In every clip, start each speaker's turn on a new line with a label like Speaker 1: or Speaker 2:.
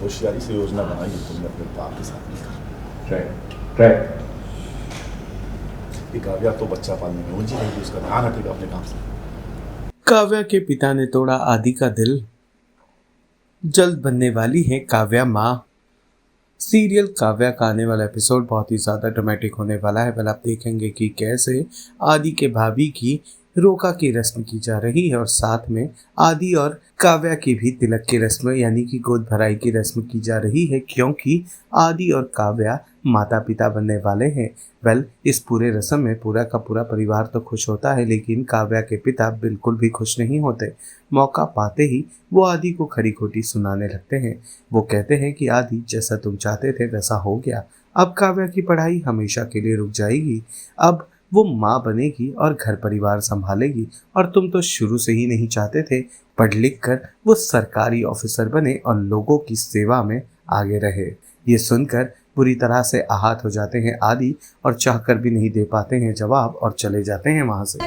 Speaker 1: होशियारी से योजना बनाई है तुमने अपने बाप के साथ मिलकर।
Speaker 2: राइट।
Speaker 1: ये काव्या तो बच्चा पालने में उलझी रहेगी, उसका ध्यान हटेगा अपने काम से।
Speaker 3: काव्या के पिता ने तोड़ा आदि का दिल। जल्द बनने वाली है काव्या माँ। सीरियल काव्या का आने वाला एपिसोड बहुत ही ज़्यादा ड्रामेटिक होने वाला है। पहले आप देखेंगे कि कैसे आदि के भाभी की रोका की रस्म की जा रही है और साथ में आदि और काव्या की भी तिलक की रस्म यानी कि गोद भराई की रस्म की जा रही है, क्योंकि आदि और काव्या माता पिता बनने वाले हैं। इस पूरे रस्म में पूरा का पूरा परिवार तो खुश होता है, लेकिन काव्या के पिता बिल्कुल भी खुश नहीं होते। मौका पाते ही वो आदि को खरी खोटी सुनाने लगते हैं। वो कहते हैं कि आदि, जैसा तुम चाहते थे वैसा हो गया। अब काव्या की पढ़ाई हमेशा के लिए रुक जाएगी। अब वो माँ बनेगी और घर परिवार संभालेगी, और तुम तो शुरू से ही नहीं चाहते थे पढ़ लिख कर वो सरकारी ऑफिसर बने और लोगों की सेवा में आगे रहे। ये सुनकर बुरी तरह से आहत हो जाते हैं आदि और चाहकर भी नहीं दे पाते हैं जवाब और चले जाते हैं वहां से।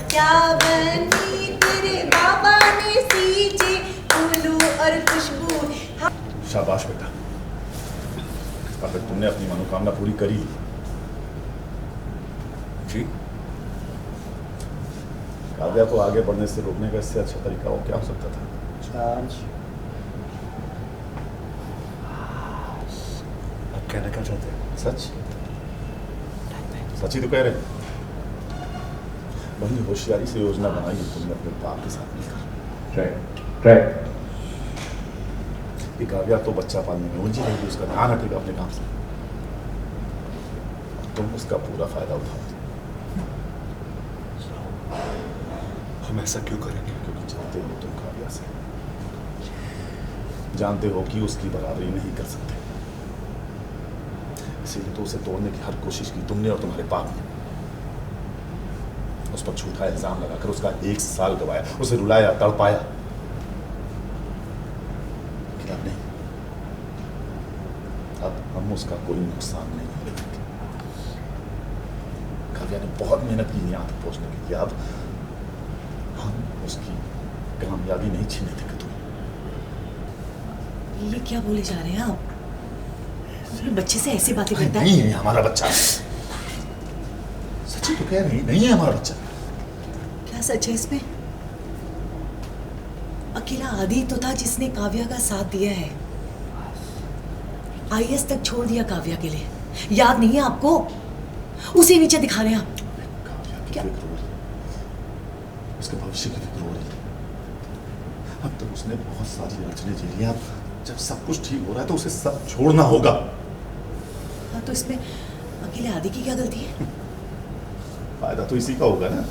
Speaker 4: क्या बनी तेरे बाबा ने सींचे फूलों और खुशबू।
Speaker 1: शाबाश बेटा, अगर तुमने अपनी मनोकामना पूरी करी ली। जी, काव्या को आगे बढ़ने से रोकने का इससे अच्छा तरीका और क्या हो सकता था? अब कहना क्या चाहते हैं? सच सच ही तो कह रहे हैं। बड़ी होशियारी से योजना बनाई है तुमने अपने बाप के साथ मिलकर।
Speaker 2: राइट।
Speaker 1: ये काव्या तो बच्चा पालने में उलझी रहेगी, उसका ध्यान हटेगा अपने काम से। तुम उसका पूरा फायदा उठाओ। हम ऐसा क्यों करेंगे? क्योंकि जानते हो तुम काव्या से, जानते हो कि उसकी बराबरी नहीं कर सकते, इसीलिए तो उसे तोड़ने की हर कोशिश की तुमने और तुम्हारे बाप ने। उस पर झूठा इल्जाम लगाकर उसका 1 साल गवाया, उसे रुलाया, तड़पाया, लेकिन अब नहीं। अब हम उसका कोई नुकसान नहीं करेंगे। काव्या ने बहुत मेहनत की यहाँ तक पहुंचने के लिए, अब हम उसकी कामयाबी नहीं छीनने देंगे। तुम
Speaker 4: ये क्या बोले जा रहे हैं आप? बच्चे से ऐसी बातें करता है?
Speaker 1: नहीं है हमारा बच्चा। सच्ची तो कह रही, नहीं है हमारा बच्चा।
Speaker 4: क्या सच है इसमें? अकेला आदि तो था जिसने काव्या का साथ दिया है। IAS तक छोड़ दिया काव्या के लिए, याद नहीं है आपको? उसे नीचे दिखा रहे हैं आप।
Speaker 1: काव्या की फिक्र हो रही है, उसके भविष्य की फिक्र हो रही है। अब तक उसने बहुत सारी अड़चने झेली हैं, अब जब सब कुछ ठीक हो रहा है तो उसे सब छोड़ना होगा।
Speaker 4: हाँ, तो इसमें अकेले आदि की क्या गलती है?
Speaker 1: फायदा तो इसी का होगा ना।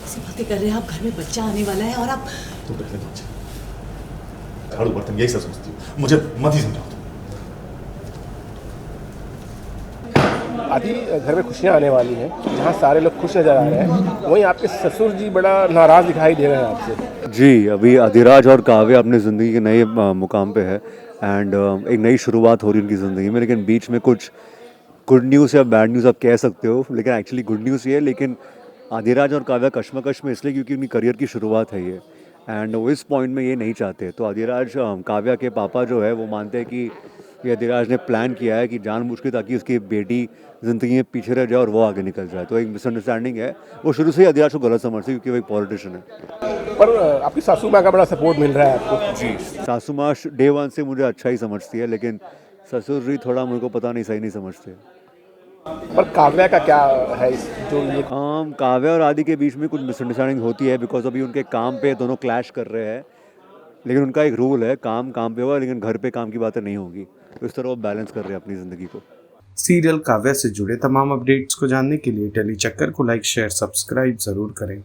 Speaker 4: ऐसी बातें कर रहे हैं आप, घर में बच्चा आने वाला है और आप
Speaker 1: तो पहले बच्चे झाड़ू बर्तन यही सब सोचती हो, मुझे मत ही समझाओ।
Speaker 5: आदि घर में खुशियाँ आने वाली हैं, जहाँ सारे लोग खुश नजर आ रहे हैं, वहीं आपके ससुर जी बड़ा नाराज़ दिखाई दे रहे हैं आपसे।
Speaker 2: जी, अभी अधिराज और काव्या अपनी ज़िंदगी के नए मुकाम पे है एंड एक नई शुरुआत हो रही है उनकी ज़िंदगी में, लेकिन बीच में कुछ गुड न्यूज़ या बैड न्यूज़ आप कह सकते हो, लेकिन एक्चुअली गुड न्यूज़ ये है। लेकिन अधिराज और काव्या कश्मकश में इसलिए क्योंकि उनकी करियर की शुरुआत है ये, एंड वो इस पॉइंट में ये नहीं चाहते। तो अधिराज काव्या के पापा जो है वो मानते हैं कि ये अधिराज ने प्लान किया है कि जानबूझ के, ताकि उसकी बेटी ज़िंदगी में पीछे रह जाए और वो आगे निकल जाए। तो एक मिसअंडरस्टैंडिंग है, वो शुरू से ही अधिराज को गलत समझते क्योंकि वो एक पॉलिटिशियन है।
Speaker 5: पर आपकी सासू माँ का बड़ा सपोर्ट मिल रहा है आपको।
Speaker 2: जी, सासू माँ डे 1 से मुझे अच्छा ही समझती है, लेकिन ससुर जी थोड़ा मुझे को पता नहीं, सही नहीं समझते।
Speaker 5: पर काव्या का क्या है जो ये
Speaker 2: काव्या और आदि के बीच में कुछ मिसअंडरस्टैंडिंग होती है, बिकॉज अभी उनके काम पे दोनों क्लैश कर रहे हैं। लेकिन उनका एक रूल है, काम काम पे होगा लेकिन घर पे काम की बातें नहीं होगी। तो इस तरह वो बैलेंस कर रहे हैं अपनी ज़िंदगी को।
Speaker 3: सीरियल काव्या से जुड़े तमाम अपडेट्स को जानने के लिए टेली चक्कर को लाइक शेयर सब्सक्राइब जरूर करें।